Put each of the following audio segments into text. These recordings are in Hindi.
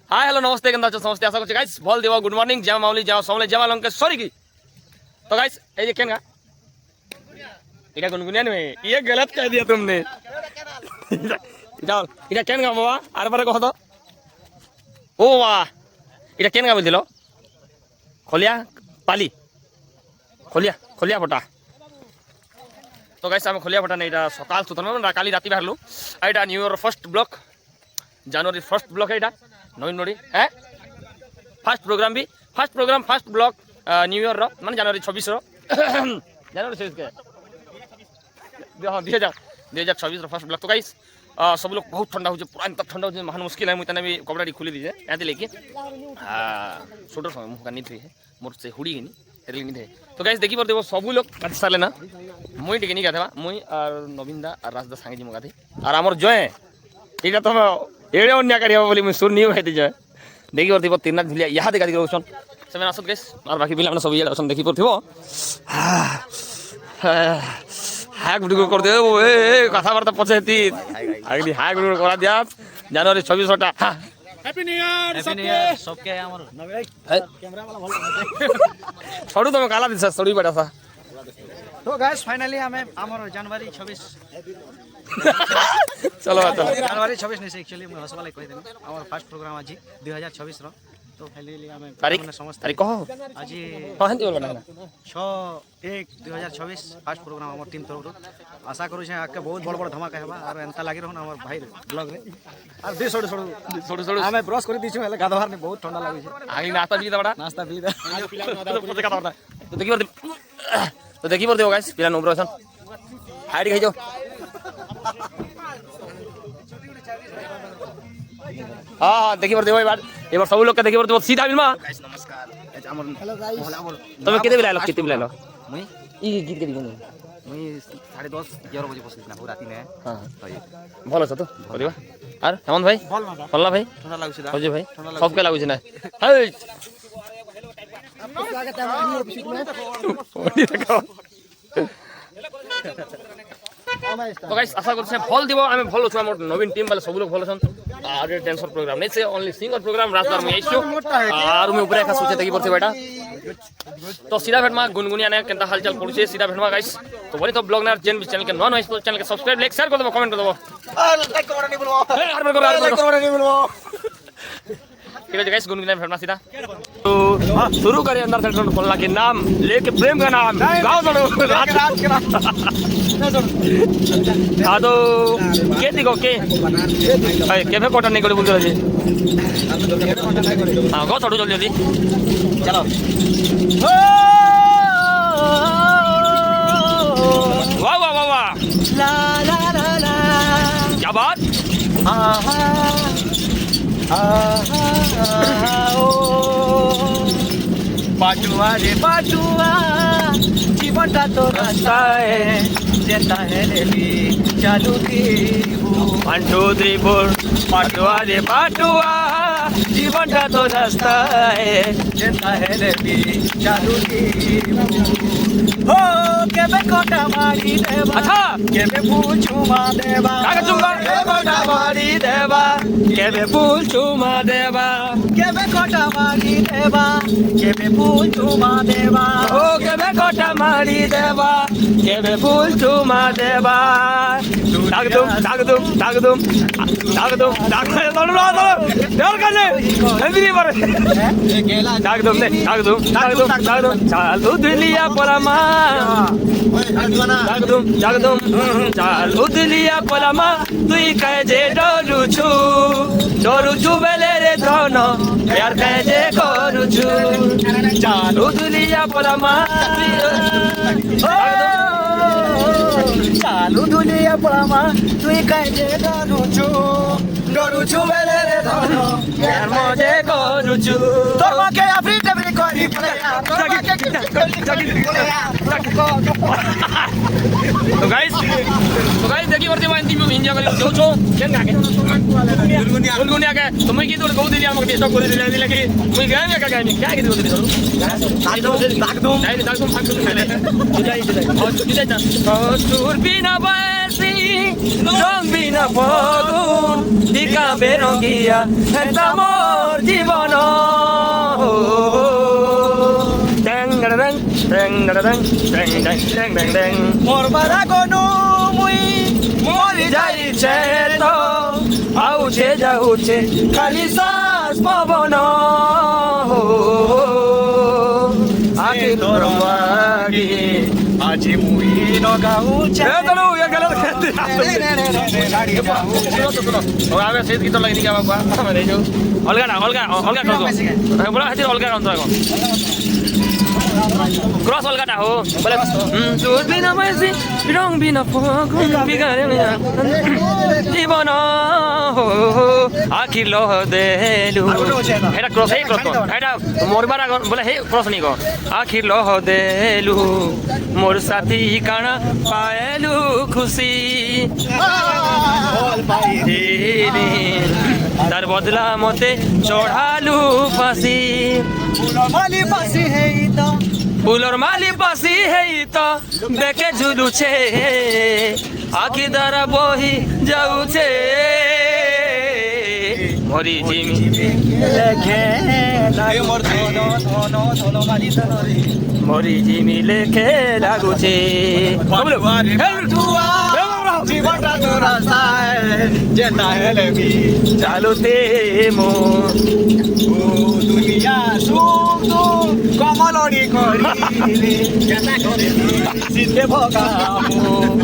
हाय हेलो नमस्ते केंद्र समस्ते आशा करছি गाइस भल देव गुड मॉर्निंग जय माउली जय समले जय लंकेश्वरी की तो गाइस ये जे केनगा इटा गुनगुनिया नहीं ये गलत कह दिया तुमने इटा केनगा बाबा आर बारे कह दो ओ वाह इटा केनगा बोल दिलो खोलिया पाली खोलिया खोलिया फटा तो गाइस आम खोलिया फटा नहीं इटा सकाल सुतन काली राति बाहरलु एटा न्यू ईयर फर्स्ट ब्लॉक जनवरी फर्स्ट ब्लॉक है नवीन नोड़ी है फास्ट प्रोग्राम भी fast program fast block new year मान जनवरी 26 जनवरी 26 के हाँ 2026 फास्ट ब्लॉक तो गाइस सब लोग बहुत ठंडा हो पूरा एंत ठंडा हो महान मुश्किल है मुझे भी कपड़ा खुली दीजिए यहाँ लेके छोटे समय मुँह कानी थी मोर से हुड़ी गई नहीं तो गाइस देखी पड़ते सब लोग काटी सारे ना मुई टिके नहीं गाथे मुई और नवीन दा और राजदा सांगे जी मुगा थी और आमर जय ये तो एड़े अन्या करिया बोली मैं सुन नहीं कहती जय देखी पड़ती तीन झुलिया यहाँ देखा देखिए ओसन से मैंने आसत गैस और बाकी पिला सब ये ओसन देखी पड़ती हाक गुड़ कर दे कथबार्ता पचाती हाक गुड़ करा दिया जनवरी 26 हैप्पी न्यू ईयर सबके छोड़ू तुम काला दिशा छोड़ी बैठा था तो गाइस फाइनली हमें हमर जनवरी 26 चलो चलो जनवरी 26 नहीं से एक्चुअली मैं हसवाले कहि देनी हमर फर्स्ट प्रोग्राम आज 2026 रो तो फाइनली हमें तारीख समस्त तारीख कहो आज हां हिंदी बोलना 6/1/2026 फर्स्ट प्रोग्राम हमर टीम तरफ आशा करू छे आके बहुत बड़ बड़ धमाका हेबा और एंता लागि रहन हमर भाई ब्लॉग रे और दे छोड़ हमें ब्रश कर दी छु हेले गाधवार ने बहुत ठंडा लागै छे आगे नाश्ता भी दबड़ा नाश्ता भी तो देखी पड़ते हो गाइस पिला नंबर असन हाइड गई जो हां देखी पड़ते हो बार एक बार सब लोग के देखी पड़ते हो सीधा बिलमा गाइस नमस्कार हेलो गाइस तुम केते बिला लो मुई ई गीत के दिगो मुई 10:30 11 बजे बसली ना राती में हां भलो छ तो करिवा और हेमंत भाई भल्ला भाई ठंडा लागु छ अजय भाई सबके लागु छ ना हे स्वागत है हमारी एपिसोड में तो गाइस आशा करछे फल दिबो आमे भल छु हमर नवीन टीम वाला सब लोग भल छन और टेंशन प्रोग्राम नहीं से ओनली सिंगल प्रोग्राम राजदार में आइछो और मैं ऊपर का सोचे देखि पड़ते बेटा तो सीधा भेटमा गुनगुनिया ने केनता हालचाल पड़ुछे सीधा भेटमा गाइस तो बोली तो ब्लॉग ना जेन भी चैनल के नॉन है तो चैनल के सब्सक्राइब लाइक शेयर कर दबो कमेंट कर दबो लाइक करो नहीं बोलबो ठीक है गाइस गुनगुनिया भेटमा सीधा तो शुरू करें अंदर से खोलना के नाम लेके प्रेम का नाम गांव छोड़ो राज के नाम हां तो के दिगो के केबे कोटा नहीं करे बोल दे हां गो छोड़ो जल्दी जल्दी चलो वाह वाह वाह वाह ला ला ला ला क्या बात पाटुआ रे पाटुआ जीवनटा तो रास्ता है देता है रेली चालू की 1 2 3 4 पाटुआ रे पाटुआ जीवनटा तो रास्ता है देता है रेली चालू की हो केबे कोटा मारी देवा अच्छा केबे पूछुमा देवा काका चुंगा कोटा मारी देवा केबे पूछुमा देवा केबे कोटा मारी देवा केबे पूछुमा देवा ओ केबे कोटा मारी देवा केबे पूछुमा देवा दागदुम देवर काजे हेंदी मारे दागदुम चालू दुनिया परमा दागदुम चालू दुनिया परमा तुई कहे जे डरू छु बेले रे धन प्यार कहे जे करू छु चालू दुनिया परमा चालू दुनिया परमा तुई कहे जे डरू छु बेले रे धन प्यार मजे करू छु तोर के अफ्री डबरी करी तो गाइस देखी वर्ती मैं इंतिम एंजॉय कर जो छो केन गाके गुनगुनिया के तो मैं की तो गौ दिली हमके डिस्टर्ब कर दिले कि मैं गाय में का गाय में क्या की दिली दागदुम खेले जुदाई और जुदाई ना सुर बिना बसी রং বিনা ফগুন ফিকা বেরঙ্গিয়া হেতা মোর জীবন ড্যাং ড্যাং ড্যাং ড্যাং ড্যাং ড্যাং ড্যাং ড্যাং ড্যাং মরবার আগনো মুই মরি যাইছে তো আউছে যাউছে খালি শ্বাস পবন আগে তোর মাগি আজি মুই নগাউছে চলো ইয়া গেল আমি সেই গীত লাগি দিকে বাবা মানে যে অলগা না অলগা অলগা করো বলা আছে অলগা অন্তর এখন ক্রস অলগাটা হো বলে তোর বিনা মাঝি রং বিনা ফগুন বিগারে জীবন আখির লহ দেলু এটা ক্রস এই ক্রস এটা মরবার আগ বলে হে ক্রস নি গো আখির লহ দেলু মোর সাথী কানা পায়েলু খুশি বল পাই দিলি তার বদলা মতে চড়ালু ফাঁসি মালি পাসি হেই তো ফুলর মালি পাশি হেই তো দেখে ঝুলুছে আখি দ্বারা বহি যাউছে মরি জিমি লেখে নাই মোর ধন ধন ধন মালি ধনরে মরি জিমি লেখে লাগুছে জীবনটা তো রাস্তায় যেটা হেলে বি চালুতে মো ও দুনিয়া সুখ দুঃখ কমলরি করিলি যেটা করে সিদ্ধে ভগামু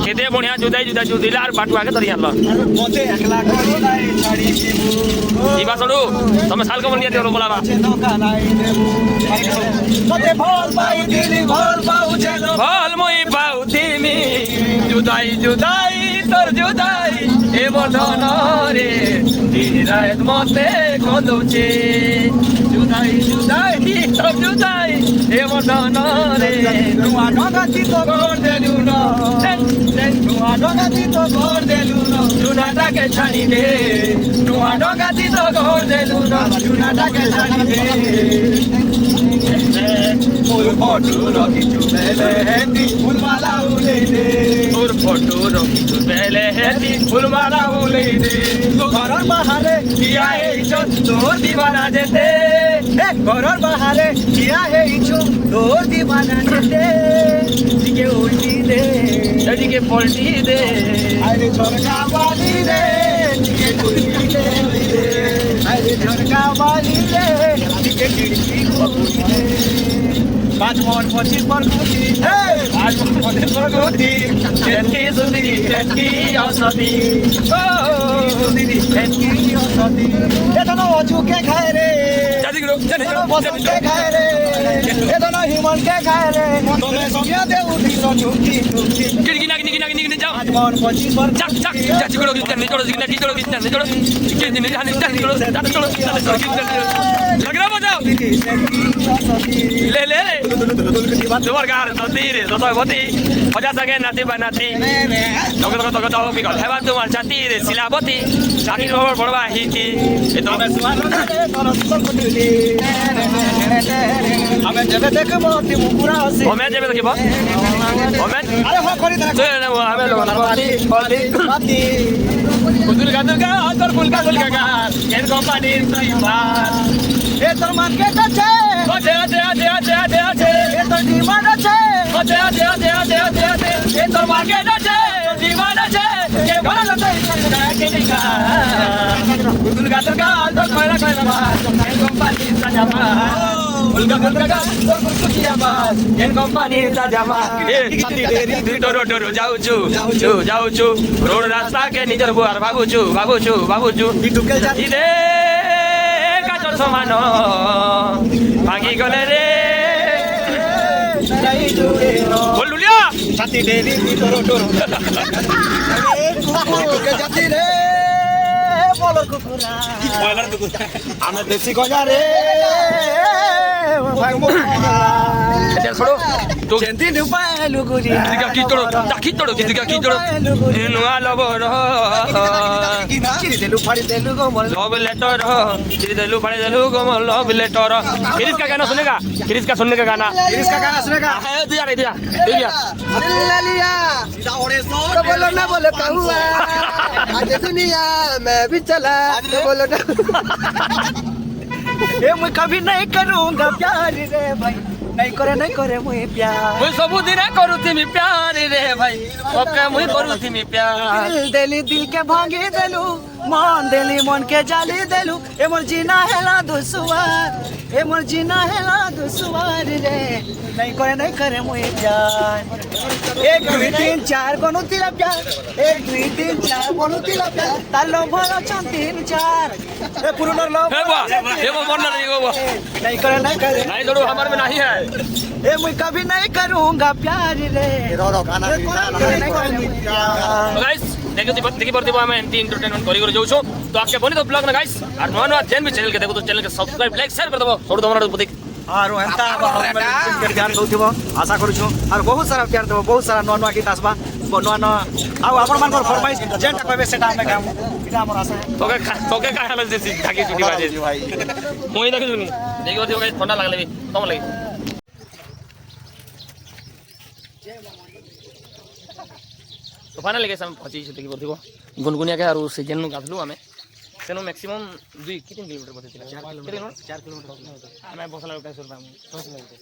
কেতে বঢ়িয়া জুদাই জুদা জুদিলা আর বাটু আগে ধরি আনল মতে একলা করি নাই ছাড়ি দিবু ଯିବା ସଡ଼ୁ ତମେ ଶାଲ କମଲ ନିହାତି ବୋଲାବା ମତେ ଭଲ ପାଉଥିଲି ଭଲ ପାଉଛେ ଭଲ ମୁଇଁ ପାଉଥିମି ଜୁଦାଇ ଜୁଦାଇ তোর জুদাই এ বন্ধନରେ দিন রাত মতে কদুছে জুদাই জুদাই তোর জুদাই এ বন্ধନରେ ନୂଆ ଡଙ୍ଗା ଚିତ করদেলু ন ନୂଆ ଡଙ୍ଗା ଚିତ করদেলু ন জুনাটাকে ছাড়ি দে নুয়া ডগা দিত করদেলু ন চুনাটাকে ছাড়িবে মোর ফটো রখিছু বেলে হেতি ফুলমালা উড়ে দে তোর ফটো রখিছু বেলে হেতি ফুলমালা উলেই দে ঘরর বাহারে দিয়া এইছ তোর দিবানা যেতে ঘরর বাহারে ঠিয়া হেইছু তোর দিবানা যেতে দিকে উল্টি দে এদিকে পল্টি দে আরে ঝরকা বালি রে দিকে উল্টি দে আরে ঝরকা বালি রে দিকে খিড়কি খুলি দে 5 মন 25 পর খুঁটি আজ মনে প্রগতি যেতি সুদিরি যেতি অসতি ও দিদি খিড়কি অসতি এতনো অচুকে খায় রে জাদি গুলো জানি এতনো বসকে খায় রে এতনো হিমনকে খায় রে তোমে সঙ্গে দে উঠি চুকি চুকি কিনি কিনা যাও 5 মন 25 পর চাক চাক চাচি গুলো কিনা নিচড়ো কিনা কি গুলো কিনা নিচড়ো কিনি নিচে হানি চাচি গুলো চাচি গুলো লাগরা বাজাও দিদি খিড়কি অসতি লে লে তোমার গার নদীরে যতবতী হজা সাগে নাতি বানাতি তক তক তক তক বিকল হেবা তোমার ছাতিরে শিলাবতী চাকির খবর পড়বা হিতি এ তবে আমি যেবে দেখব তি মুকুরা আছে ওমে যাবে দেখিব ওমে আরে হ করি দেখ তুই না আমি লোক না বতি বতি বাতি কুদুল গাদুল গা তোর ফুলকা ফুলকা গা এর কোম্পানির তুই মার এ তোর মার্কেট আছে আছে এ তোর ডিমান্ড আছে এ তোর মার্কেট আছে ডিমান্ড আছে কে ভালো তাই কে নিকা কুদুল গাদুল গা তোর কয়লা কয়লা মা এর কোম্পানির সাজামা ফুলকা ফুলকা গা তোর ফুলকিয়া মা এর কোম্পানির সাজামা এ ডোরো ডোরো যাউচু রোড রাস্তাকে নিজের বুয়ার ভাবুচু বিটুকে যা ইদে কাচর সমান ভাঙি গলে রে যাই জুড়ে বললুলিয়া ছাতি ডেরি ভিতর ডোর কুকুরকে জাতি রে বলর কুকুরা ময়লার কুকুর আমরা দেশি গজা রে भाई मो এটা ছোড়ো তো जेंदी नुपालु गुरी জিদিকা কি তোড়ো জিদিকা কি তোড়ো নুয়া লবর चिरी देलु फाड़ी देलु गो मन लव लेटर चिरी देलू फाड़ी देलू गो लव लेटर किरिस का गाना सुनेगा किरिस का सुनने का गाना इसका गाना सुनेगा दिया ललिया सीधा ओड़े सो तो बोलो ना बोलो कहुआ आज दुनिया मैं भी चला तो बोलो ना ए मैं कभी नहीं करूंगा प्यार रे भाई नहीं करे मुझे प्यार मुई सब दिन करूथी प्यार रे भाई ओके मुई करूथी प्यार दिल के भांगे देलू मन देली मन के जाली देलू ए मोर जीना हेला दुसवार ए मोर जीना हेला दुसवार रे नहीं करे मुझे प्यार एक दुई तीन चार गनु तिला प्यार एक दुई तीन चार गनु तिला प्यार तालो भरो छन तीन चार ए पुरनर लो हे वो मन नहीं वो नहीं करे नहीं जोड़ो हमारे में नहीं है ए मैं कभी नहीं करूंगा प्यार रे रो गाना गाइस देखि परथिबो हम एंटी एंटरटेनमेंट करी जाऊ छो तो आके बनी तो ब्लॉग ना गाइस और नवा जेन भी चैनल के देखो तो चैनल के सब्सक्राइब लाइक शेयर कर दबो छोड़ दो हमरा प्रतीक आरो एंता के ध्यान दउथिबो आशा करू छु और बहुत सारा प्यार देबो बहुत सारा नवा गीत आसबा नवा आ अपन मान कर फरमाइश जेंटा कहबे सेटा हम गाम इटा हमर आशा है तोके का हाल जे ढाकी छुटी बाजे भाई मोई देखि सुनी देखि परथिबो गाइस ठंडा लागले भी कम लगे तो फाइनली गाइस हम पहुंची देखि परथिबो गुनगुनिया के और से जेनु गाथलु हमें तेनो मैक्सिमम 2 कितने किलोमीटर बते थिला 4 किलोमीटर हमें बसला का सुरता 6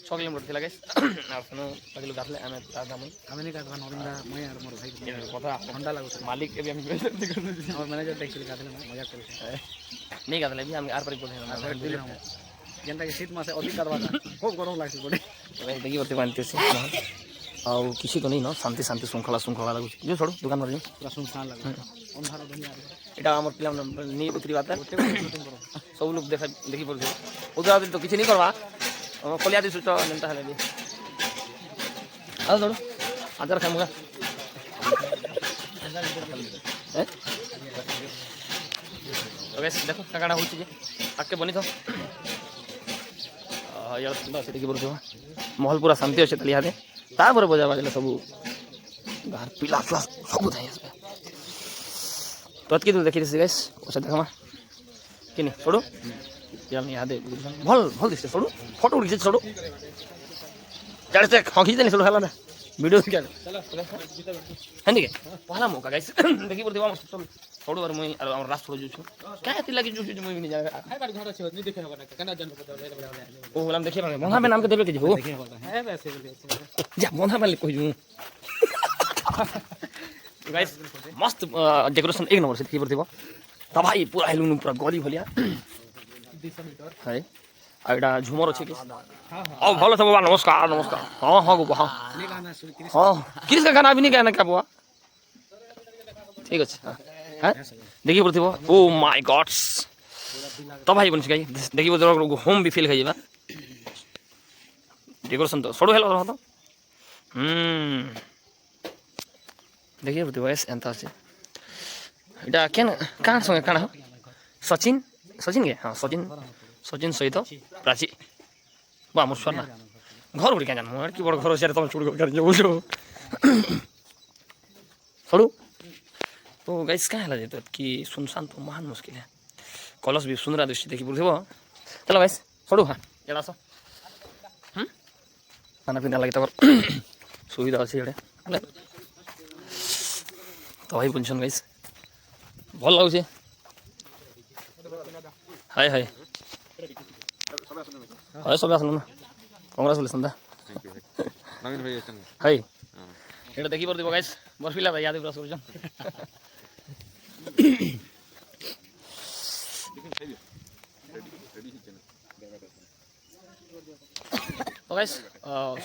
किलोमीटर थिला गाइस और सुनो पगलो गाथले हमें दादा हमें नहीं गाथबा नरिंदा मैं और मोर भाई कथा ठंडा लागो मालिक के भी हम और मैनेजर टैक्सी गाथले मजाक करे नहीं गाथले भी हम आर पर बोले जनता के सीट में से अधिक करवा खूब गरम लागछ बडे देखि परते मानते से और किसी तो नहीं ना शांति शांति श्रृंखला लगुच जो छोड़ो दुकान पर पूरा सुनसान लगे अंधार दुनिया एटा हमर पिला नहीं उतरी बात सब लोग देखि पड़े उधर तो किसी नहीं करवा कलिया दिस तो जनता है भी आ छोड़ो आदर खामुगा तो गाइस देखो काकाडा होची जे आके बनी तो यार सुंदर से देखि पड़ो महल पूरा शांति अछि तलिया दे तापर बजा बाजले सब घर पिला फ्लास सब थाई आसबे तो अतकी तो देखि गाइस ओसे देखमा किनी छोड़ो यार नहीं याद भल भल दिस छोड़ो फोटो उठी छोड़ो चढ़ से खखी देनी छोड़ो हला ना वीडियो क्या चलो है नहीं पहला मौका गाइस देखि परदिवा चल छोड़ो और मुई और हम रास छोड़ जो क्या एती लागी जो मुई नहीं जाए हाय बार घर छै नहीं देखे होगा कना जन ओ हम देखे मोना में नाम के देबे के हो है वैसे जा मोना वाले कोई हूं गाइस मस्त डेकोरेशन एक नंबर से देखि परदिवा त भाई पूरा हेलुन पूरा गली भलिया 200 मीटर है आइडा झुमर अछि कि हां भलो छ बाबा नमस्कार हां हां गो हां हां किस का गाना भी नहीं गाना क्या बुआ ठीक अछि हां देखि परथिबो ओ माय गॉड्स तो भाई बन गई देखि परथिबो होम भी फील खइबा डेकोरेशन तो छोड़ो हेलो रह तो देखि परथिबो एस एंता से एटा केन कहां संगे काना सचिन के हां सचिन सहित प्राची बा मोर सोना घर उड़ी क्या जान मोर की बड़ घर से तुम छोड़ कर बुझो छोड़ू तो गाइस क्या है तो कि सुनसान तो महान मुश्किल है कलश भी सुंदर दृश्य देखि बुझबो चलो गाइस छोड़ू हां एडा सो खाना पीना लगे तब सुविधा अच्छे एडे तो भाई बुझन गाइस भल लागुचे हाय हाय हाय सब आसन ना कांग्रेचुलेशन दा नवीन भाई आछन हाय एटा देखि परदिबो गाइस बरफिला भाई याद पूरा सुरजन तो गाइस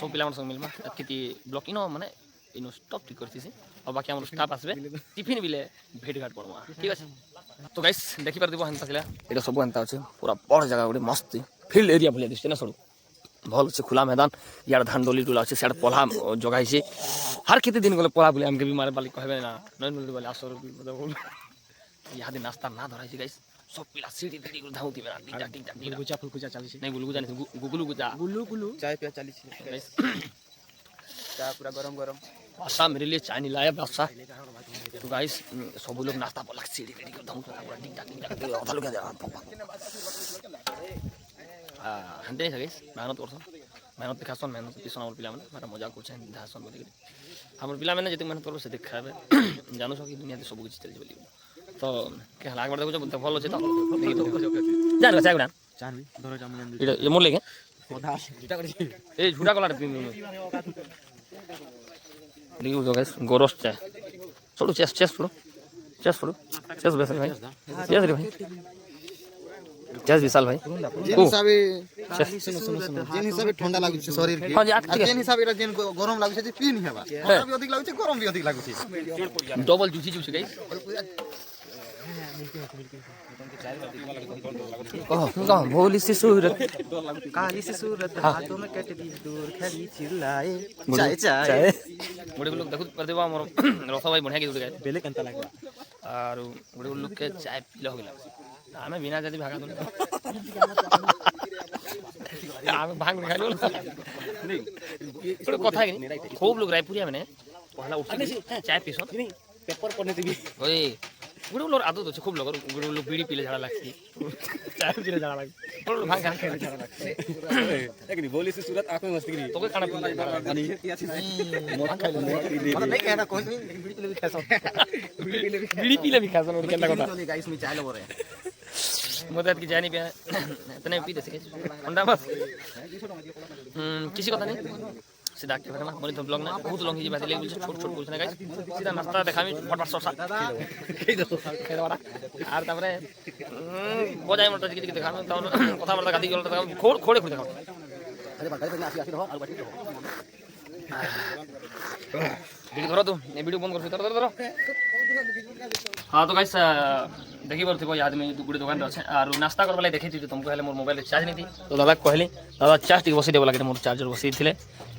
सब पिला संग मिलमा किति ब्लॉक इनो माने इनो स्टॉप ठीक करथि से और बाकी हमर स्टाफ आसबे टिफिन बिले भेट घाट पड़वा ठीक আছে तो गाइस देखि परदिबो हंता खिला एटा सब हंता अछि पूरा बड़ जगह गुडे मस्त फील्ड एरिया भलिया दिसते ना सडू भल से खुला मैदान यार धान डोली टोला अछि सेड पोला जगह छै हर केते दिन गले पोला बोले हमके भी मारे बाली कहबे ना नन बोले 800 रुपया मतलब याद नाश्ता ना धराइ छै गाइस सब पिला सीढ़ी सीढ़ी को धाउती मेरा टिक टिक टिक फुलकुचा चली नहीं गुलगुजा नहीं गुगलू गुजा गुलू चाय पिया चली चाय पूरा गरम गरम बादशाह मेरे लिए चाय नहीं लाया बादशाह तो गाइस सब लोग नाश्ता बोला सीढ़ी सीढ़ी को धाउती पूरा टिक टिक अधा लोग हंते नहीं गाइस मेहनत करछन मेहनत दिखासन मेहनत पिसन हमर पिला माने मारा मजाक करछन दिखासन बोली हमर पिला माने जते मेहनत करबो से देखाबे जानो छ कि दुनिया सब कुछ चल बोली तो के लाग बार देखो तो भलो छे तो जान चाय गुडा चानवी धरो जाम ये मोर लेके ओधा झुटा कर ए झुटा कला देखियो तो गाइस गोरस चाय छोड़ो चेस छोड़ो चेस बेस भाई चेस रे भाई चेस विशाल भाई जेन हिसाबे जेन हिसाबे ठंडा लागु छे शरीर के हां जी जेन हिसाबे जेन गरम लागु छे जे पी नहीं हेबा ठंडा भी अधिक लागु छे गरम भी अधिक लागु छे डबल जूसी गाइस भोली से सूरत काली से सूरत हाथों में कट दी दूर खड़ी चिल्लाए चाय चाय बड़े लोग देखो कर देबा हमर रसा भाई बढ़िया के जुड़ गए बेले कंता लागला और बड़े लोग के चाय पीला हो गेला हमें बिना जदी भागा दो हम भांग नहीं खालो नहीं थोड़ा कथा है खूब लोग रायपुरिया में पहला उठ चाय पीसो पेपर पढ़ने देबी ओए बड़े लोग आदत है खूब लोग बड़े लोग बीड़ी पीले झाड़ा लागसी चाय पीले झाड़ा लागसी बड़े लोग भांग खा के झाड़ा लागसी लेकिन बोली से सूरत आंखों में मस्ती करी तो के खाना पीना नहीं भांग खा ले नहीं कहना कोई नहीं लेकिन बीड़ी पीले भी खासो बीड़ी पीले भी खासो और केना कथा गाइस में चाय लो रे मदद की जानी पे इतने पी दे सके अंडा बस किसी কথা नहीं सीधा के बारे में बोली तो ब्लॉग ना बहुत लॉन्ग ही बात है लेकिन छोट छोट कुछ ना गाइस सीधा नाश्ता देखामी फटाफट ससा खेद वाला আর তারপরে বজাই মরতা কি দেখামি তাও কথা বলতা গাদি গলতা খোড় খোড়ে খুঁজে দেখাও अरे बात करते आसी रहो और बाटी रहो वीडियो धरो तुम ये वीडियो बंद कर धरो धरो हाँ तो गाइस देखी बोलते कोई आदमी गुड़ी दुकान अच्छे और नाश्ता कर वाला देखी थी तुमको हेले मोर मोबाइल चार्ज नहीं थी तो दादा कहली दादा चार्ज टी बसई देबो लागे मोर चार्जर बसई थिले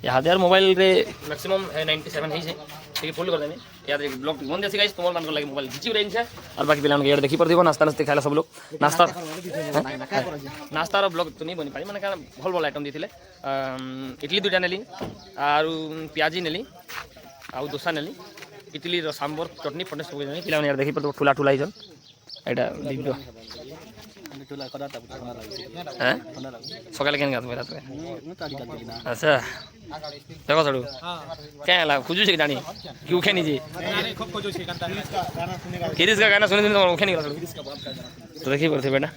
यहाँ यार मोबाइल रे मैक्सिमम है 97 है ठीक फुल कर देनी याद एक ब्लॉग बंद जैसे गाइस तुम्हारे मन को लगे मोबाइल घिची रेंज है और बाकी पिला यार देखी पर दिबो नाश्ता नाश्ता खाइला सब लोग नाश्ता नाश्ता रो ब्लॉग तो नहीं बनी पारी माने का भल भल आइटम दिथिले इडली दुटा नेली और प्याजी नेली आ दोसा नेली इडली रो सांबर चटनी फटने सब जानी पिला यार देखी पर तो ठुला ठुला आइजन एटा दिब्यो टोला कदा ता हैं सकाले केन गात बेला अच्छा देखो छड़ू क्या ला खुजू से जानी क्यों खेनी जी अरे खूब खोजो छे गाना सुनेगा किरिस का गाना सुने सुने तो खेनी गला तो देखी पड़ते बेटा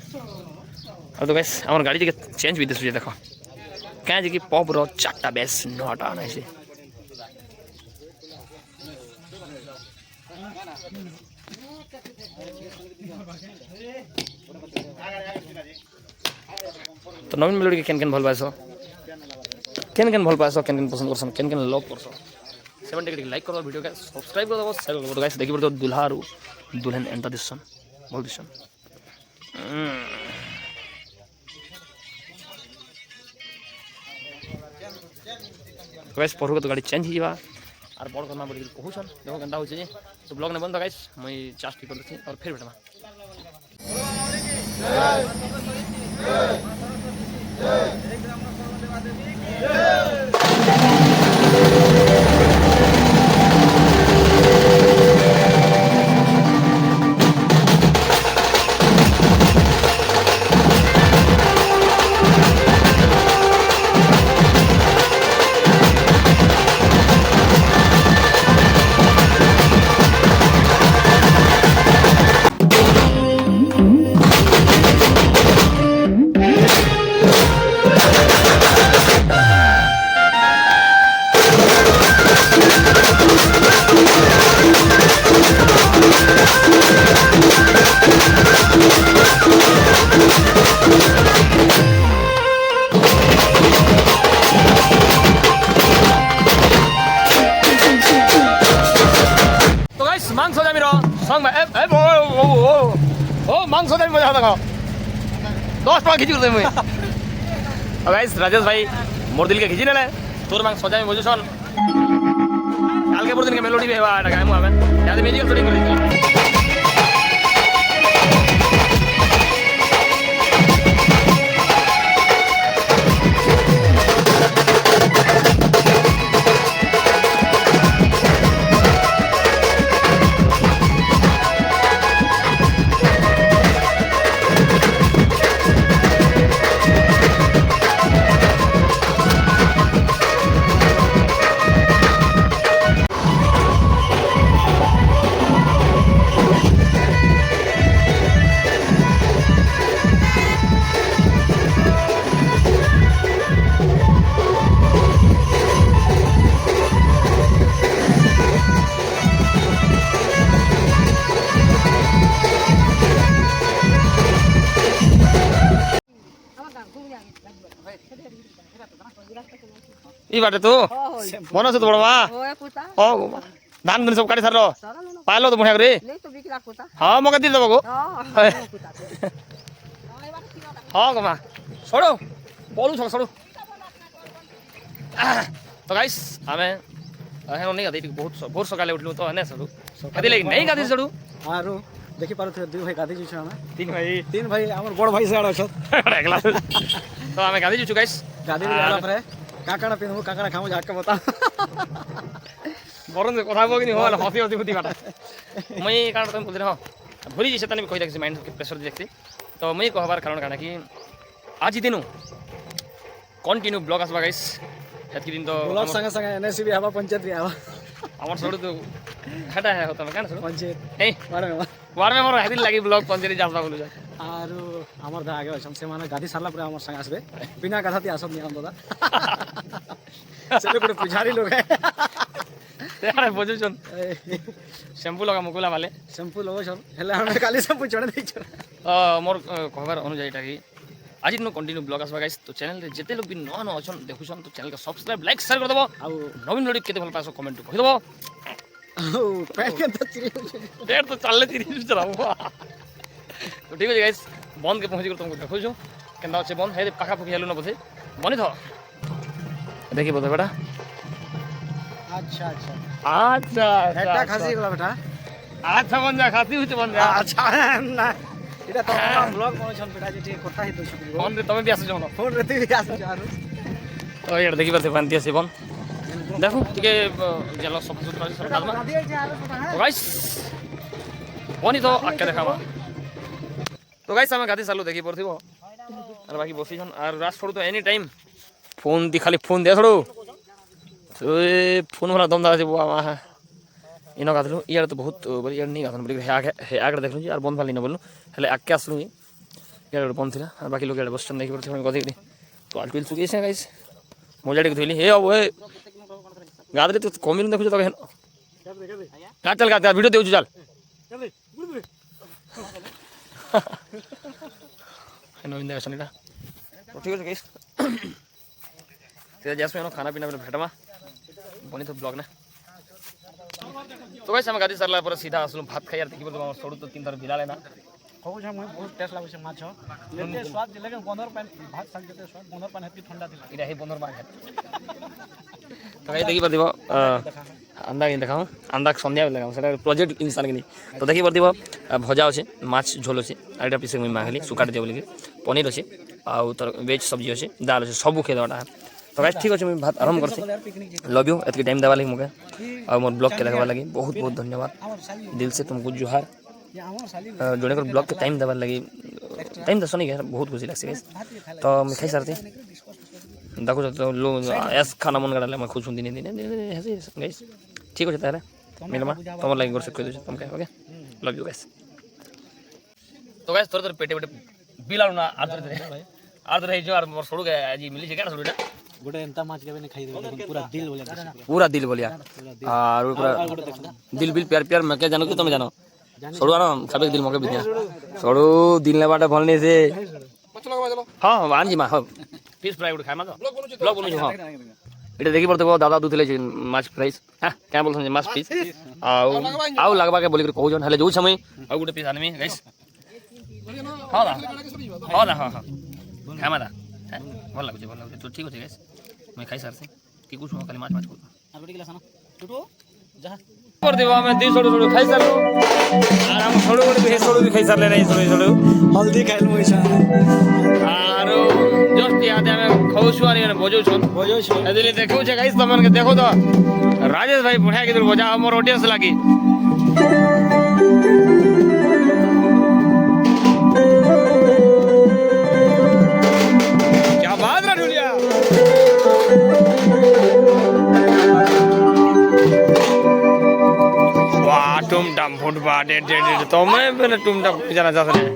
अब तो गाइस हमर गाड़ी के चेंज भी दिस देखो क्या जी की पॉप रो चाटा बेस नॉट आना है तो नवीन मेलोडी के केन भल पाइस केन भल पाइस केन पसंद करसन केन लव करसन 70 के लाइक करो वीडियो के सब्सक्राइब कर दो शेयर कर दो गाइस देखि परतो दुल्हा और दुल्हन एंटा दिसन बोल दिसन गाइस परहु के तो गाड़ी चेंज हिबा और बड़ करना बोली कहूछन देखो गंदा हो जे तो ब्लॉग ने बंद गाइस मैं चार्ज कर देती और फिर बेटा मांस होता है मजा आता 10 टका खिची करते मुई गाइस राजेश भाई मोर दिल के खिची नेले तोर मांग सजाई बजुसन काल के दिन के मेलोडी भी हेबा गायमु हमें याद म्यूजिकल शूटिंग कर ଇ ବାଟେ ତୁ ମନ ଅଛି ତ ବଡ଼ମା ହଁ ଧାନ ଧୁନି ସବୁ କାଟି ସାରିଲ ପାଇଲ ତ ବଢ଼ିଆ କରି ହଁ ମକେ ଦେଇ ଦେବ ଗୋ ହଁ ଗୋ ମା ସଡ଼ୁ ପଳୁ ସଡ଼ୁ ତ ଗାଇସ୍ ଆମେ नहीं गाधी बहुत बहुत सकाले उठलु तो हने सडू कदी लगी नहीं गाधी सडू आरो देखि पारुथे दुई भाई गाधी जुछ हमें तीन भाई हमर बड़ भाई साड छ एकला तो हमें गाधी जुछु गाइस गाधी आला परे काकाना पिनहु काकाना खामु जाके बता बरन से कथा बोगिनी हो हसी हसी बुद्धि बाटा मई कारण तुम बोलदे हो भूली जैसे तने कहि देखि माइंड के प्रेशर देखि तो मई कहबार कारण काना कि आज दिनु कंटिन्यू ब्लॉग आसबा गाइस हेतकी दिन तो ब्लॉग संगे संगे एनएससी भी हवा पंचायत भी हवा हमर सडू तो हटा है होता कान सडू पंचायत ए वार में मोर हेदिन लागि ब्लॉग पंचायत जासबा बोलु आरो हमर दा आगे छम से माने गाधी सारला परे हमर संग आसबे बिना गाधाती आसब नि हम दादा चलो कोड पुजारी लोग है यार बुझुछन शैम्पू लगा मुकुला वाले शैम्पू लगो छन हेले हम काली शैम्पू चढ़ दै छ मोर कहबार अनुଯାयी टा कि आज दिन कंटिन्यू ब्लॉग आसबा गाइस तो चैनल रे जेते लोग भी न अछन देखुछन तो चैनल का सब्सक्राइब लाइक शेयर कर दबो आ नवीन वीडियो केते भल पासो कमेंट कहि दबो पैकेट तो चिरी डेट तो चलले चिरी चलाबो तो ठीक है गाइस बंद के पहुंची कर तुमको देखुछु केंदा छै बंद हे पाखा पखी हेलु न बोथे बनी थ देखि बोथे बेटा अच्छा अच्छा अच्छा हेटा खासी गला बेटा अच्छा बन जा खासी हुच बन जा अच्छा ना इटा तो ब्लॉग कोन छन बेटा जे कोठा हे तो शुक्रिया फोन रे तमे भी आसु जनो फोन रे भी आसु आरो तो यार देखि परते पांती आसी बन देखो टिके जलो सफा सुथरा सब डालमा तो गाइस बनी तो आके देखामा तो गाइस हम गाधी सालू देखि परथिबो और बाकी बसी छन और रात छोड़ तो एनी टाइम फोन दी खाली फोन दे छोड़ो तो फोन वाला दम दा बुआ मा इनो गाथलु यार तो बहुत यार नहीं गाथन बोली हे आगे देखलु यार बंद फाली न बोलनु हेले आके आसलु यार बंद थिला और बाकी लोग यार बस स्टैंड देखि परथि गदी तो आलटुल सुके से गाइस मोजाडी को थइली हे अब हे गादरे तो कमिल देखु तो हेन का चल का वीडियो देउ चल हेन इंदा सनीटा तो ठीक है गाइस तेरा जैसे खाना पीना भेटमा बनी तो ब्लॉग ना तो गाइस हम गाड़ी सरला पर सीधा आसलु भात खाइ यार देखि बोल छोड़ तो तीन तर बिला लेना कहू छ मैं बहुत टेस्ट लागै छ माछ लेते स्वाद लेकिन 15 पानी भात साल जेते स्वाद 15 पानी हेती ठंडा दिला इरा हे 15 पानी तो गाइस देखि पर दिबो अंडा के देखाऊ अंडा संध्या बेले लगाऊ सेटा प्रोजेक्ट इंसान के नहीं तो देखि पर दिबो भजा अछि माछ झोल अछि आइटा पीस में मांगली सुकाट दे बोली पनीर अछि आ तर वेज सब्जी अछि दाल अछि सब खे दवाटा तो गाइस ठीक अछि मैं भात आराम करछि लव यू एतके टाइम देवा लागि मके और मोर ब्लॉग के देखबा लागि बहुत बहुत धन्यवाद दिल से तुमको जोहार जोने कर ब्लॉग के टाइम देवा लागि टाइम दसो नहीं यार बहुत खुशी लागसे गाइस तो मैं खाइ सारती देखो तो लो एस खाना मन गडाले मैं खुश दिन दिन हेसे गाइस ठीक अछि तारे मिलमा तमर लागि कर सकै तुम के ओके लव यू गाइस तो गाइस तोर पेटे पेटे बिलाउ ना आदर है जो मोर छोड़ू के आज मिली छै केना छोड़ूटा गोटे एंता माछ के नहीं खाई देबे पूरा दिल बोलिया और पूरा दिल बिल प्यार प्यार मैं के जानो कि तुम जानो छोड़ू ना सबे दिल मके बिदिया छोड़ू दिल ने बाटे भलनी से हां वांजी मा हो फिश फ्राई उठ खाय मा तो ब्लॉग बनु हां एटा देखि परते दादा दुथिले माछ फ्राई हां क्या बोलछन माछ पीस आउ लगबा के बोली कहू जन हले जो समय आ गुटे पीस आनमी गाइस हां दा हां खामा दा भल लागु तो ठीक अछि गाइस मैं खाइ सारसे कि कुछ खाली माछ माछ को आ बेटी गिलास ना टुटो जा कर देबो हमें दी छोड़ू छोड़ू खाइ सारलु और हम छोड़ू भी छोड़ू भी खाइ सारले नहीं छोड़ू हल्दी खाइल मोइसा आरो जस्ट याद है मैं खौसु आनी बजो छन एदिले देखौ छै गाइस तमन के देखो तो राजेश भाई बढ़िया के बजा हमर ऑडियंस लागी क्या बात रे ढुलिया वाह तुम डम फुटबा डे तो मैं पहले तुम डम जाना चाहते हैं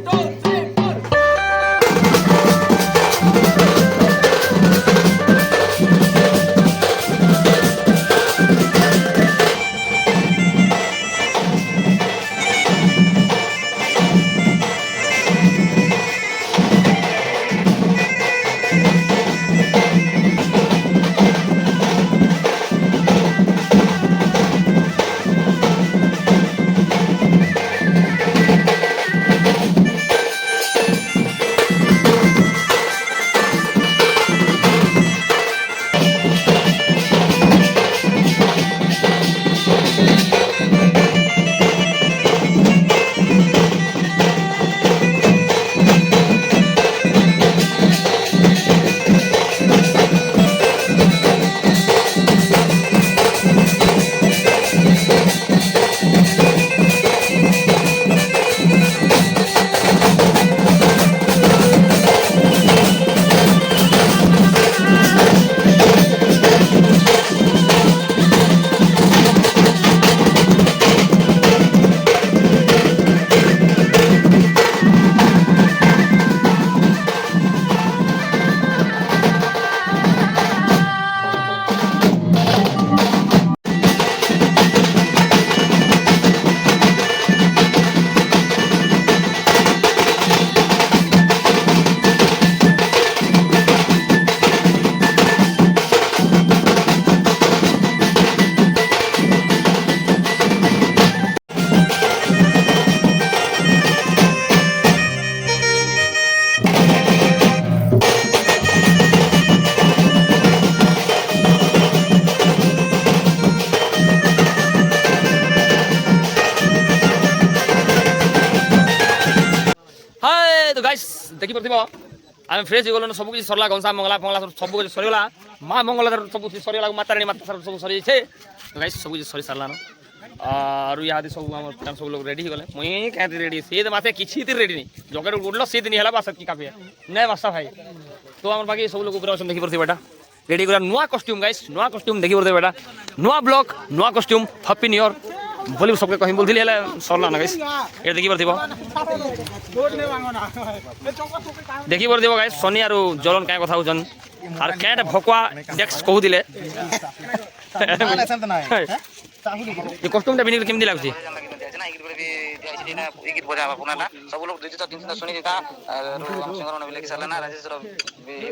ଦେଖିପାରୁଥିବ ଆମେ ଫ୍ରେଶ୍ ହେଇଗଲୁ ସବୁ କିଛି ସରିଲା ଗଂସା ମଙ୍ଗଲା ଫଙ୍ଗଲା ସବୁ କିଛି ସରିଗଲା ମା ମଙ୍ଗଳା ସବୁ କିଛି ସରିଗଲା ମାତାରାଣୀ ମାତା ସବୁ ସରିଯାଇଛେ ତ ଗାଇସ୍ ସବୁ କିଛି ସରି ସାରିଲାନ ଆରୁ ଇହାଦେ ସବୁ ଆମର ପିଲା ସବୁ ଲୋକ ରେଡ଼ି ହେଇଗଲେ ମୁଇଁ କାହିଁ ରେଡ଼ି ସିଏ ମାସେ କିଛି ରେଡ଼ି ନେଇ ଜଗେଟ ଉଡ଼ଲ ସିଏ ଦିନ ହେଲା ବାସ କି କାଫି ନାଇଁ ବାସା ଭାଇ ତ ଆମର ବାକି ସବୁ ଲୋକ ଉପରେ ଅଛନ୍ତି ଦେଖିପାରୁଥିବେ ଏଟା ରେଡ଼ି କରା ନୂଆ କଷ୍ଟ୍ୟୁମ୍ ଗାଇସ୍ ନୂଆ କଷ୍ଟ୍ୟୁମ୍ ଦେଖିପାରୁଥିବେ ଏଟା ନୂଆ ବ୍ଲଗ୍ ନୂଆ କଷ୍ଟ୍ୟୁମ୍ ହାପି ନ୍ୟୁ ଇୟର୍ ବୋଲି सबके कहीं बोलती है सरला ना गाइस ये देखी पारथिबो देखी पारथिबो गाइस सोनी आरो जलन काय कथा होजन आर कैट भकवा डेक्स कहू दिले ये कॉस्ट्यूम टा बिनी केमदी लागछि गीत बजा पुना ना सब लोग 200 300 सुनी देता हम सिंगर ने लेके चला ना राजेश रो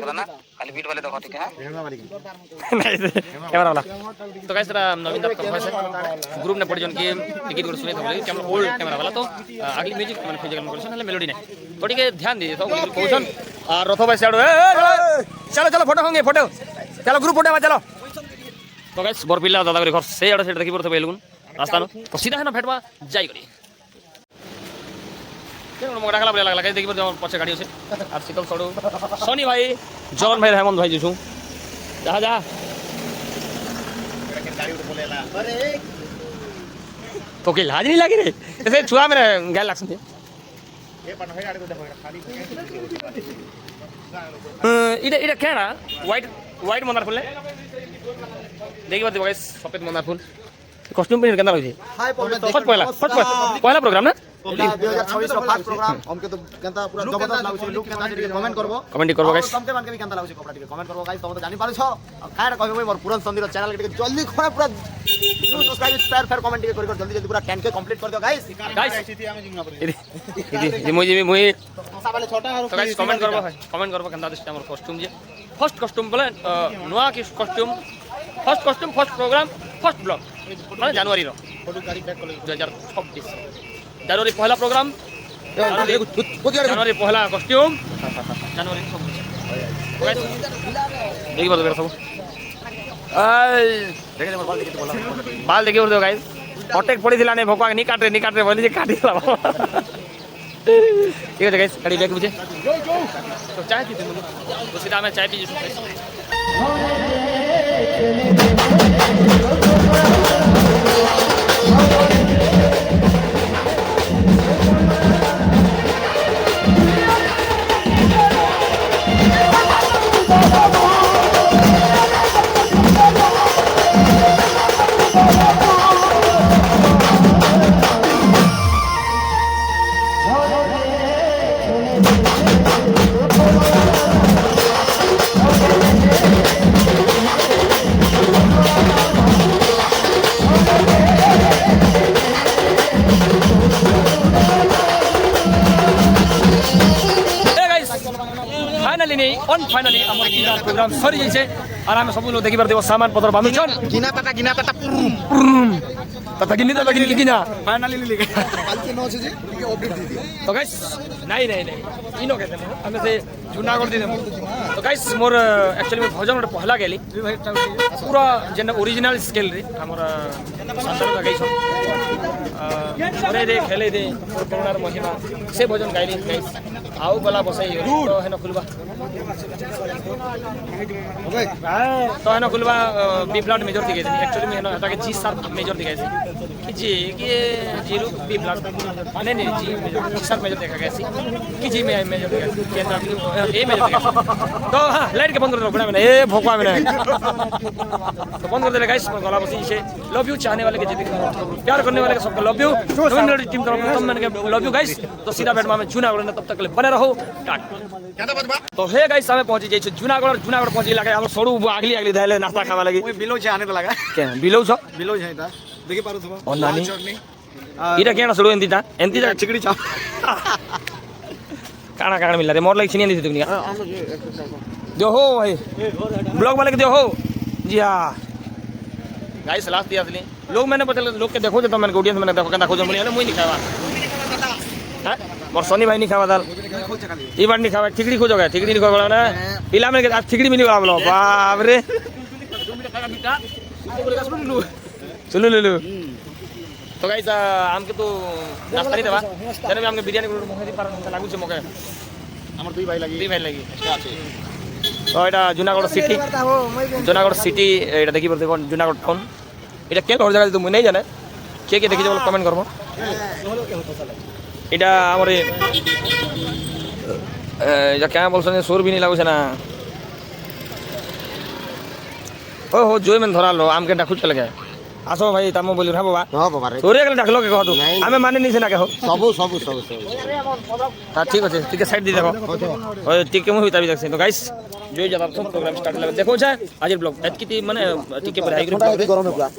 गला ना खाली बीट वाले देखो ठीक है कैमरा वाला तो गाइस नवीन दत्त भॉइस ग्रुप ने पड़ी जन की गीत गुरु सुने थले कैमरा ओल्ड कैमरा वाला तो अगली म्यूजिक माने फिजिकल करछन हले मेलोडी ने थोड़ी के ध्यान दीजिए सब कहछन और रथ भाई साइड चलो चलो फोटो होंगे फोटो चलो ग्रुप फोटो में चलो तो गाइस बरपिल्ला दादा घर से आड़ से देखि परथे बेलगुन रास्ता न तो सीधा है ना भेटवा जाई गरी मोक डाकला बढ़िया लगला देखी पर पछे गाड़ी আছে আর শীতল সড়ু সনি ভাই জलन ভাই হেমন্ত ভাই যিছু যা যা तो के लाज नहीं लगी रे ऐसे छुआ मेरे गैल लागसन थे इडा इडा केना व्हाइट व्हाइट मंदार फूल देखि बात गाइस सफेद मंदार फूल कॉस्ट्यूम पे केना लगे फर्स्ट पहला प्रोग्राम ना 2026 रो फर्स्ट प्रोग्राम हमके तो केनता पूरा जबरदस्त लागु छै लोग केनता कमेंट करबो गाइस तमते मान के भी केनता लागु छै कपड़ा टिके कमेंट करबो गाइस तम तो जानि पारु छ काहे कहबे मोर पुरन संदीर चैनल के जल्दी खोए पूरा सब्सक्राइब शेयर फेयर कमेंट टिके कर जल्दी जल्दी पूरा 10k कंप्लीट कर दियो गाइस गाइस ये मुई तो गाइस कमेंट करबो केनता दिस हमर कॉस्ट्यूम जे फर्स्ट कॉस्ट्यूम बोले नोआ की costume first program first blog माने जनवरी रो 2026 जनवरी पहला प्रोग्राम जनवरी पहला कॉस्ट्यूम जनवरी देखी बात सब बाल देखी बोल गाइस अटैक पड़ी थिला ने भोकवा नि काट रे बोली जे काटी ला ठीक है गाइस गाड़ी बैक बुझे तो चाय पी तो सीधा मैं चाय पी फाइनली हमर कीना प्रोग्राम सरी जैसे और हम सब लोग देखि परथिबो सामान पत्र बामिचन गिना ताता तथा गिना फाइनली लिखे कालके नो छै जे अपडेट दी दियो तो गाइस नहीं इनो कहते हैं हमें से जूनागढ़ दे तो गाइस मोर एक्चुअली में भजन रे पहला गेली पूरा जेन ओरिजिनल स्केल रे हमरा संसार का गाइस अरे दे खेले दे कोरोनार महिमा से भजन गाइली गाइस आउ गला बसाई तो हेन खुलबा तो हेन खुलबा बी ब्लड मेजर दिखे एक्चुअली में हेन हटा के जी सर मेजर दिखे कि जी जीरो बी ब्लड माने नहीं जी सर मेजर देखा गया कि जी में मेजर देखा केंद्र ए मेजर देखा तो हां लाइट के बंद कर दो बड़ा मैंने ए भोकवा मैंने तो बंद कर दे गाइस गला बसी से लव यू चाहने वाले के जितने प्यार करने वाले के सबको लव यू नवीन टीम तरफ तुम मैंने लव यू गाइस तो सीधा बैठ में जूनागढ़ तब तक बने रहो तो हे गाइस हमें पहुंची जाई जूनागढ़ पहुंची लगे हम सड़ू अगली धाले नाश्ता खावा लगी बिलो छै आने तो लगा के बिलो छ ता देखि पारु थबो ओ नानी इटा केना सड़ू एंती चिकड़ी चा काना मिला रे मोर लाइक छिनी दी दुनिया दो हो भाई ब्लॉग वाले के दो हो जी हां गाइस लास्ट दिया असली लोग मैंने बता लोग के देखो तो मैंने ऑडियंस मैंने देखो केना खोजन बोली मुई नहीं खावा हां मोर सोनी भाई नहीं खावा दाल ई बार नहीं खावा ठिकड़ी खोजो गया ठिकड़ी नहीं खोला ना पिला में आज ठिकड़ी मिली बोलो बाप रे चलो ले लो तो गाइस हमके तो नाश्ता नहीं देवा जने में हमके बिरयानी लागू छे मके আমার দুই ভাই লাগি দুই ভাই লাগি আছে তো এটা জুনাগড় সিটি এটা দেখি বলতে জুনাগড় টাউন এটা কে ঘর জায়গা তো মুই নাই জানে কে দেখি বলে কমেন্ট করবো এটা আমার এটা কেন বলছেন সোর বি নি লাগুছে না ও হো জয়মেন ধরালো আমকে খুঁজতে লাগে আসো ভাই তামো বলি হ্যাঁ বাবা হ্যাঁ বাবা রে তোরে গেলে ডাকলো কে কহ তু আমি মানে নিছে না কেহ সবু সবু সবু হ্যাঁ ঠিক আছে টিকে সাইড দিয়ে দেখো ওই টিকে মুই তাবি দেখছি তো গাইস જોઈ જતા તો પ્રોગ્રામ સ્ટાર્ટ લાગે દેખો છે આજે બ્લોગ એતકી મને ટીકે પર આઈ ঠান্ডা গরমে পুরা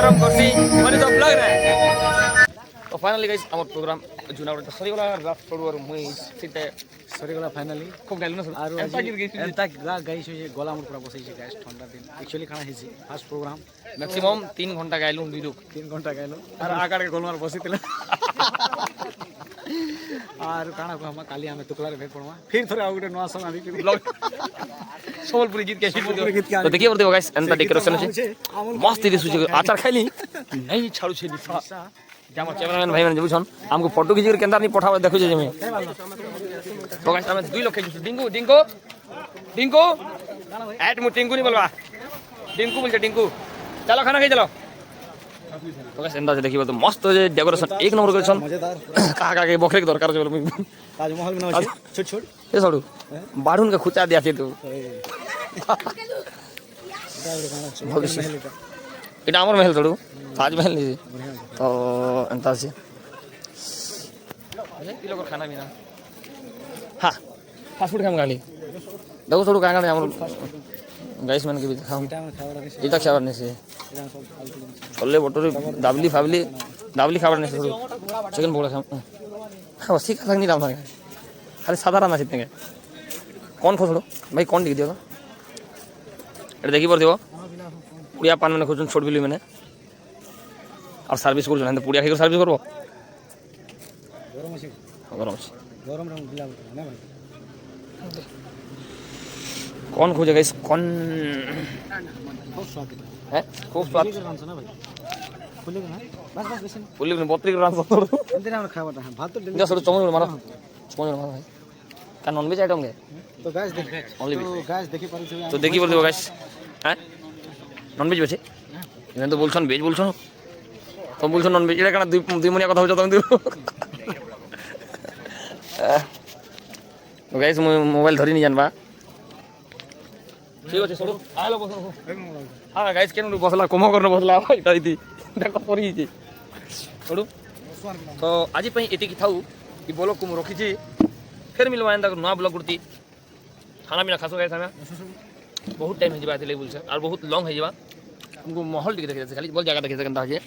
आराम करसी মানে তো ব্লগ রে তো ফাইনালি গাইস আমার প্রোগ্রাম জুনাগড় সরিগলা রাফ ফরওয়ার মুই সিতে সরিগলা ফাইনালি খুব গাইলো না আর এন্তা গির গেছি এন্তা গাইছ হইছে গলা আমার পুরা বসাইছে গাইস ঠান্ডা দিন एक्चुअली খানা হইছে ফার্স্ট প্রোগ্রাম ম্যাক্সিমাম 3 ঘন্টা গাইলুম দুইরুক 3 ঘন্টা গাইলো আর আগাড়ে গোলমার বসিছিল আর কাଣା কহমা কালি আমি তুকলারে ভেট পড়মা ফির থরে ଆଉ ଗୋଟେ ନୂଆ ସଙ୍ଗ ଆଣିକି ବ୍ଲଗ ସମ୍ବଲପୁରୀ ଗୀତ କେ ସମ୍ବଲପୁରୀ ଗୀତ କେ ତ ଦେଖିବ ଦେଖ ଗାଇସ୍ ଏନ୍ତା ଡେକୋରେସନ ଅଛି ମସ୍ତ ଦିଶୁଛି ଆଚାର ଖାଇଲି ନାଇଁ ଛାଡୁଛି ନିଶା ଯେ ଆମର କ୍ୟାମେରାମ୍ୟାନ ଭାଇ ମାନେ ଯାଉଛନ୍ ଆମକୁ ଫଟୋ ଖିଚିକି କେନ୍ତା ନି ପଠାବ ଦେଖୁଛେ ଯେମି ତ ଗାଇସ୍ ଆମେ 2 ଲକ୍ଷ ଖିଚୁ डिंकू डिंकू डिंकू ऐट मु टिंकू नी बोलवा डिंकू बोलते डिंकू चलो खाना खाई चलो तो गाइस एंदा देखिबो तो मस्त जे डेकोरेशन एक नंबर करेछन मजेदार का का के बखरे के दरकार जे ताजमहल में আছে छोट छोट ए सडू बाढुन के खुचा दिया तू এটা আমার महल सडू ताजमहल नहीं तो एंता से किलो कर खाना पीना हां फास्ट फूड खाम गाली देखो सडू का गाने हमर गाइस मन के भी खाम इता खावर नहीं से छोले भटूरे दाबली खावर नहीं से चिकन पकोड़ा खाम हां ठीक है नहीं राम खाली साधारण ना सितने कौन खोसड़ो भाई कौन दिख दियो এটা দেখি পড় দিব পুড়িয়া পান মানে খুঁজুন ছোট বিলি মানে আর সার্ভিস করছেন হ্যাঁ পুড়িয়া খেয়ে সার্ভিস করবো গরম আছে গরম রং দিলা না ভাই कौन खोजे गाइस कौन খুব স্বাদ है खूब स्वाद না ভাই খুলে না বাস বাস বেশি पुली ने बत्ती के रांस तोड़ এন্তে আমরা খাবাটা হ্যাঁ ভাত তো जा सर चमच मारो भाई का नॉन वेज आइटम के তো গাইস দেখ Only তো গাইস দেখি পারছো तो देखी बोल दो गाइस हैं नॉन वेज बेचे इन्हें तो बोलछन वेज बोलछन तो बोलछन नॉन वेज এটা কেন দুই মনিয়া কথা হচ্ছে তুমি দিব তো গাইস মোবাইল ধরি নি জানবা ঠিক আছে সরো আলো বসো হ্যাঁ গাইস কেন বসলা কম করন বসলা এটা দিদি দেখো পড়িছি সরো তো আজি পই এতিকি থাউ ই ব্লগ को रखिছি फिर मिलवा एंदा नया ब्लॉग करती खाना पीना खासो गाइस हमें बहुत टाइम हो जाबा बोल से और बहुत लॉन्ग हो जाबा हमको माहौल देखे देखे खाली बोल जगह देखे केनता है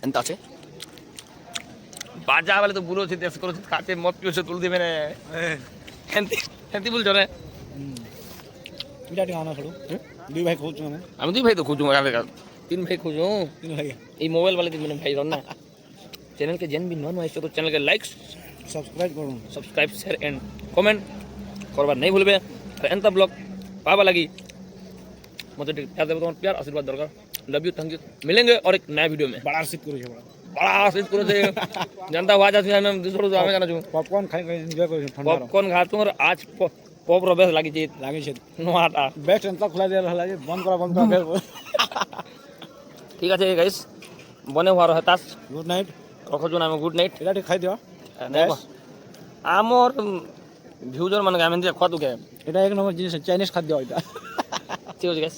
एंता আছে बाजा वाले तो बुलो से टेस्ट करो खाते मत पियो से तुल दे मैंने हेंती बोल जरे দুইটা টিকা আনা ছড়ো দুই ভাই খোঁজছো আমি हम दुई भाई तो खोजूंगा तीन भाई खोजूं তিন ভাই ये मोबाइल वाले तीन भाई रहना चैनल के जन भी नॉन वाइस तो चैनल के लाइक সাবস্ক্রাইব করুন सब्सक्राइब शेयर एंड कमेंट करवा नहीं भूलबे एंता ब्लॉग पावा लगी मतलब प्यार देव तुम्हारा प्यार आशीर्वाद दरकार लव यू थैंक यू मिलेंगे और एक नया वीडियो में বড় আশীর্বাদ করেছে बड़ा आशीष करो से जनता आवाज आती है हम दूसरों से हमें जाना चाहिए পপকর্ন খাই খাই এনজয় করেছে ঠান্ডা पॉपकॉर्न खा तुम आज पॉप रबेस लगी चीज লাগেছে নোয়াটা বেস্ট এনতা খোলা দিয়া হলা যে বন্ধ করা ঠিক আছে গাইস বনে হওয়ার হতাস গুড নাইট রখজুন আমি গুড নাইট এটা ঠিক খাই দিও আমার ভিউজর মানে আমি দিয়ে খাওয়া দুকে এটা এক নম্বর জিনিস চাইনিজ খাদ্য এটা ঠিক আছে গাইস